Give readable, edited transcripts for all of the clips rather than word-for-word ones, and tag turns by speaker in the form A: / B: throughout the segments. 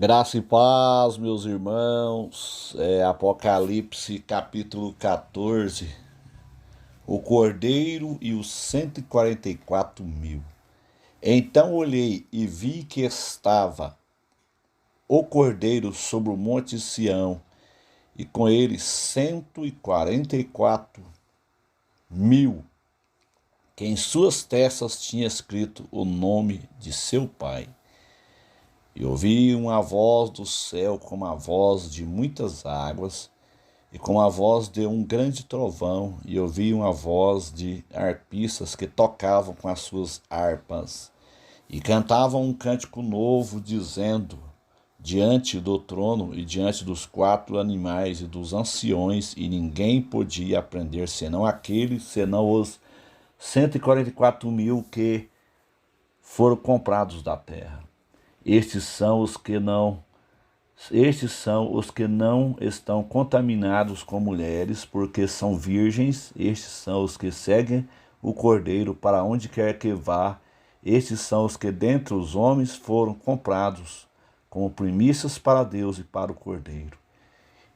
A: Graça e paz, meus irmãos. Apocalipse capítulo 14. O Cordeiro e os 144.000. Então olhei e vi que estava o Cordeiro sobre o monte Sião, e com ele 144.000, que em suas testas tinha escrito o nome de seu pai. E ouvi uma voz do céu como a voz de muitas águas, e como a voz de um grande trovão, e ouvi uma voz de arpistas que tocavam com as suas harpas, e cantavam um cântico novo, dizendo, diante do trono e diante dos quatro animais e dos anciões, e ninguém podia aprender senão os 144.000 que foram comprados da terra. Estes são os que não Estes são os que não estão contaminados com mulheres, porque são virgens. Estes são os que seguem o Cordeiro para onde quer que vá. Estes são os que dentre os homens foram comprados como primícias para Deus e para o Cordeiro.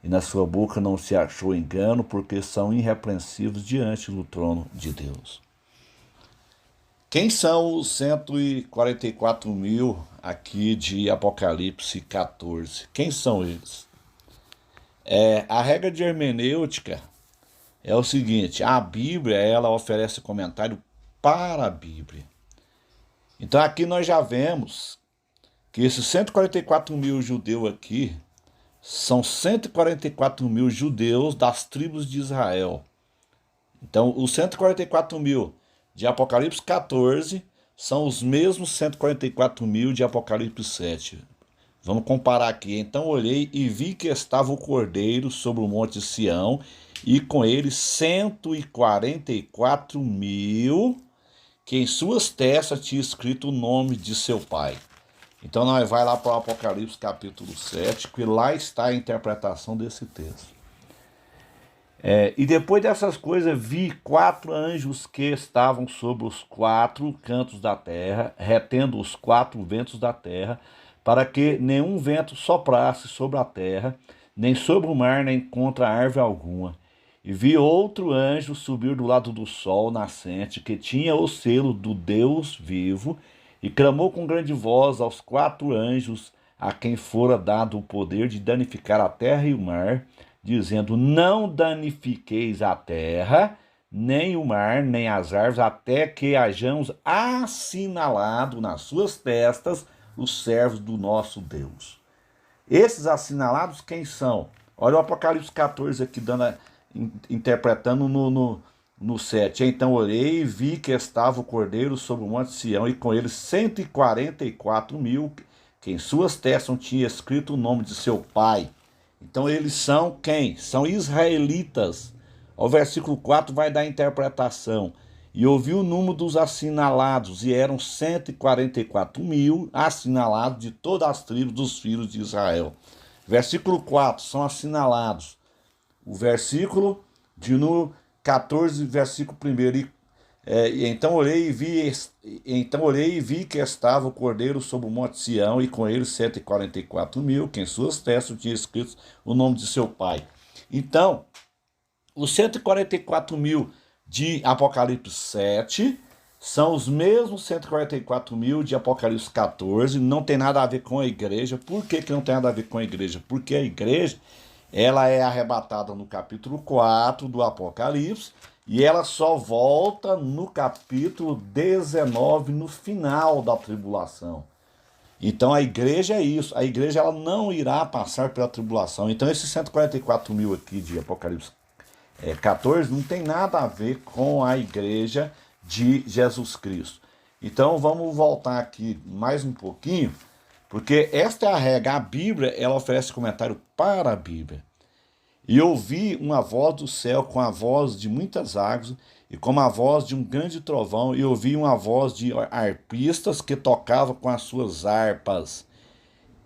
A: E na sua boca não se achou engano, porque são irrepreensíveis diante do trono de Deus. Quem são os 144.000 aqui de Apocalipse 14? Quem são eles? A regra de hermenêutica é o seguinte: a Bíblia ela oferece comentário para a Bíblia. Então aqui nós já vemos que esses 144.000 judeus aqui são 144.000 judeus das tribos de Israel. Então os 144.000 de Apocalipse 14 são os mesmos 144.000 de Apocalipse 7. Vamos comparar aqui. Então olhei e vi que estava o Cordeiro sobre o monte Sião, e com ele 144.000, que em suas testas tinha escrito o nome de seu pai. Então nós vai lá para o Apocalipse capítulo 7, que lá está a interpretação desse texto. E depois dessas coisas vi quatro anjos que estavam sobre os quatro cantos da terra, retendo os quatro ventos da terra, para que nenhum vento soprasse sobre a terra, nem sobre o mar, nem contra árvore alguma. E vi outro anjo subir do lado do sol nascente, que tinha o selo do Deus vivo, e clamou com grande voz aos quatro anjos a quem fora dado o poder de danificar a terra e o mar, dizendo: não danifiqueis a terra, nem o mar, nem as árvores, até que hajamos assinalado nas suas testas os servos do nosso Deus. Esses assinalados quem são? Olha o Apocalipse 14 aqui interpretando no 7. Então orei e vi que estava o Cordeiro sobre o monte Sião, e com ele 144.000, que em suas testas tinha escrito o nome de seu pai. Então eles são quem? São israelitas. O versículo 4 vai dar a interpretação. E ouvi o número dos assinalados, e eram 144.000 assinalados de todas as tribos dos filhos de Israel. Versículo 4, são assinalados. O versículo de número 14, versículo 1. Então orei e vi que estava o Cordeiro sobre o monte Sião, e com ele 144.000, que em suas testas tinha escrito o nome de seu pai. Então, os 144.000 de Apocalipse 7 são os mesmos 144.000 de Apocalipse 14, não tem nada a ver com a igreja. Por que não tem nada a ver com a igreja? Porque a igreja ela é arrebatada no capítulo 4 do Apocalipse, e ela só volta no capítulo 19, no final da tribulação. Então a igreja é isso. A igreja ela não irá passar pela tribulação. Então esses 144.000 aqui de Apocalipse 14 não tem nada a ver com a igreja de Jesus Cristo. Então vamos voltar aqui mais um pouquinho, porque esta é a regra. A Bíblia ela oferece comentário para a Bíblia. E ouvi uma voz do céu com a voz de muitas águas, e como a voz de um grande trovão, e ouvi uma voz de arpistas que tocavam com as suas harpas,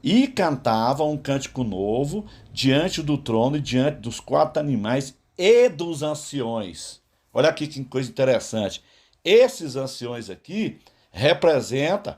A: e cantavam um cântico novo diante do trono e diante dos quatro animais e dos anciões. Olha aqui que coisa interessante. Esses anciões aqui representam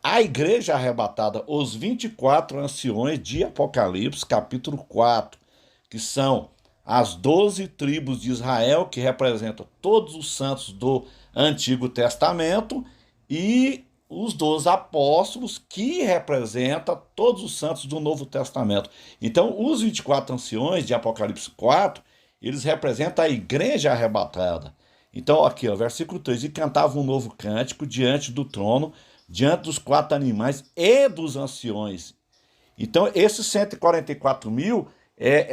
A: a igreja arrebatada, os 24 anciões de Apocalipse, capítulo 4, que são as 12 tribos de Israel, que representam todos os santos do Antigo Testamento, e os 12 apóstolos, que representam todos os santos do Novo Testamento. Então, os 24 anciões de Apocalipse 4, eles representam a igreja arrebatada. Então, aqui, ó, versículo 3, e cantava um novo cântico diante do trono, diante dos 4 animais e dos anciões. Então, esses 144 mil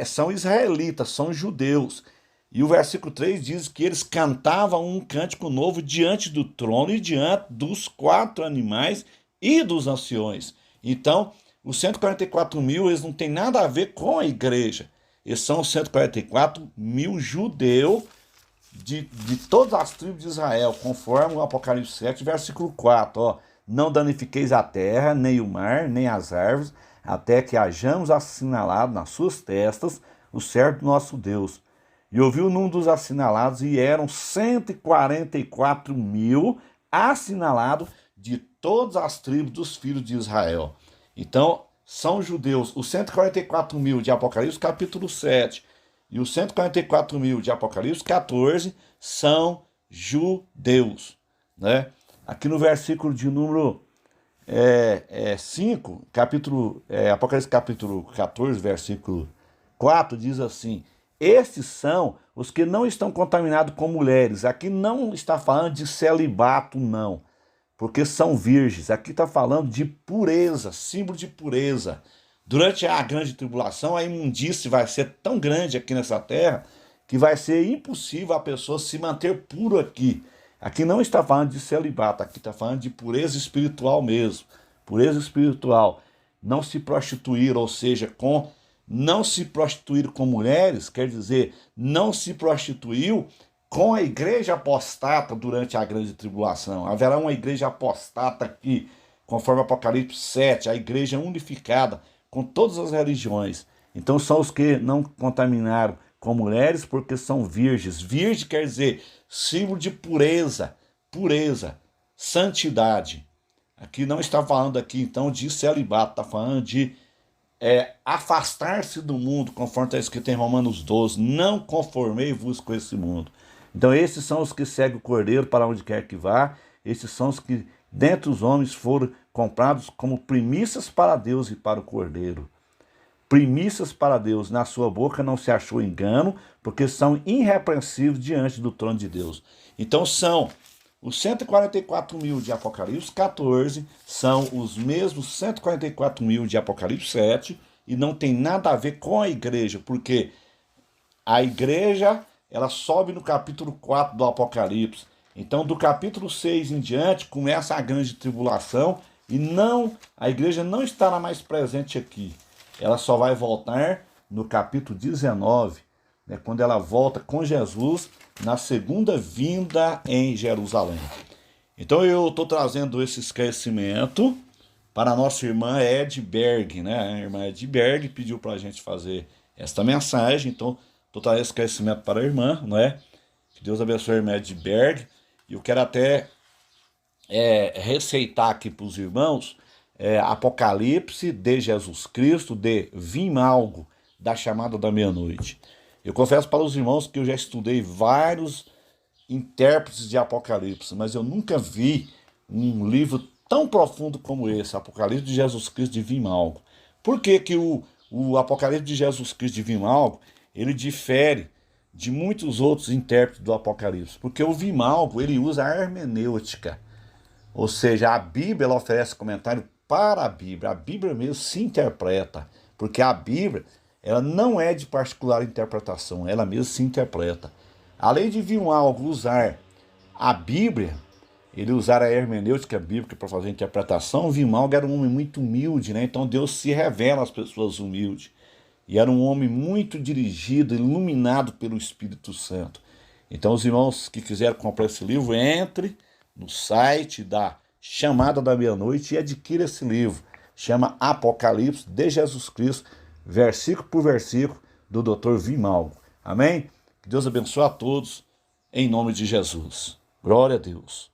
A: são israelitas, são judeus. E o versículo 3 diz que eles cantavam um cântico novo diante do trono e diante dos 4 animais e dos anciões. Então, os 144 mil, eles não têm nada a ver com a igreja. Eles são os 144 mil judeus de todas as tribos de Israel, conforme o Apocalipse 7, versículo 4, ó. Não danifiqueis a terra, nem o mar, nem as árvores, até que hajamos assinalado nas suas testas o servo do nosso Deus. E ouviu o número dos assinalados, e eram 144 mil assinalados de todas as tribos dos filhos de Israel. Então, são judeus, os 144 mil de Apocalipse, capítulo 7, e os 144 mil de Apocalipse 14 são judeus, né? Aqui no versículo de número 5, Apocalipse capítulo 14, versículo 4, diz assim: estes são os que não estão contaminados com mulheres. Aqui não está falando de celibato, não, porque são virgens. Aqui está falando de pureza, símbolo de pureza. Durante a grande tribulação, a imundície vai ser tão grande aqui nessa terra que vai ser impossível a pessoa se manter puro aqui. Aqui não está falando de celibato, aqui está falando de pureza espiritual mesmo. Pureza espiritual. Não se prostituir, ou seja, não se prostituir com mulheres, quer dizer, não se prostituiu com a igreja apostata durante a grande tribulação. Haverá uma igreja apostata aqui, conforme Apocalipse 7, a igreja unificada com todas as religiões. Então são os que não contaminaram com mulheres, porque são virgens. Virgem quer dizer símbolo de pureza, santidade. Aqui não está falando aqui então de celibato, está falando de afastar-se do mundo, conforme está escrito em Romanos 12, não conformei-vos com esse mundo. Então esses são os que seguem o Cordeiro para onde quer que vá, esses são os que dentre os homens foram comprados como primícias para Deus e para o Cordeiro. Primícias para Deus, na sua boca não se achou engano, porque são irrepreensíveis diante do trono de Deus. Então são os 144 mil de Apocalipse 14, são os mesmos 144 mil de Apocalipse 7, e não tem nada a ver com a igreja, porque a igreja, ela sobe no capítulo 4 do Apocalipse. Então do capítulo 6 em diante começa a grande tribulação, e a igreja não estará mais presente aqui. Ela só vai voltar no capítulo 19, né, quando ela volta com Jesus na segunda vinda em Jerusalém. Então eu estou trazendo esse esclarecimento para a nossa irmã Edberg, né? A irmã Edberg pediu para a gente fazer esta mensagem, então estou trazendo esse esclarecimento para a irmã, não é? Que Deus abençoe a irmã Edberg. E eu quero até receitar aqui para os irmãos Apocalipse de Jesus Cristo, de Vimalgo, da chamada da meia-noite. Eu confesso para os irmãos que eu já estudei vários intérpretes de Apocalipse, mas eu nunca vi um livro tão profundo como esse, Apocalipse de Jesus Cristo de Vimalgo. Por que que o Apocalipse de Jesus Cristo de Vimalgo, ele difere de muitos outros intérpretes do Apocalipse? Porque o Vimalgo, ele usa a hermenêutica, ou seja, a Bíblia ela oferece comentário para a Bíblia mesmo se interpreta, porque a Bíblia ela não é de particular interpretação, ela mesmo se interpreta. Além de Vimalgo usar a Bíblia, ele usar a hermenêutica bíblica para fazer a interpretação, Vimalgo era um homem muito humilde, né? Então Deus se revela às pessoas humildes. E era um homem muito dirigido, iluminado pelo Espírito Santo. Então os irmãos que quiserem comprar esse livro, entre no site da Chamada da Meia-Noite e adquira esse livro. Chama Apocalipse de Jesus Cristo, versículo por versículo, do Dr. Vimalgo. Amém? Que Deus abençoe a todos, em nome de Jesus. Glória a Deus.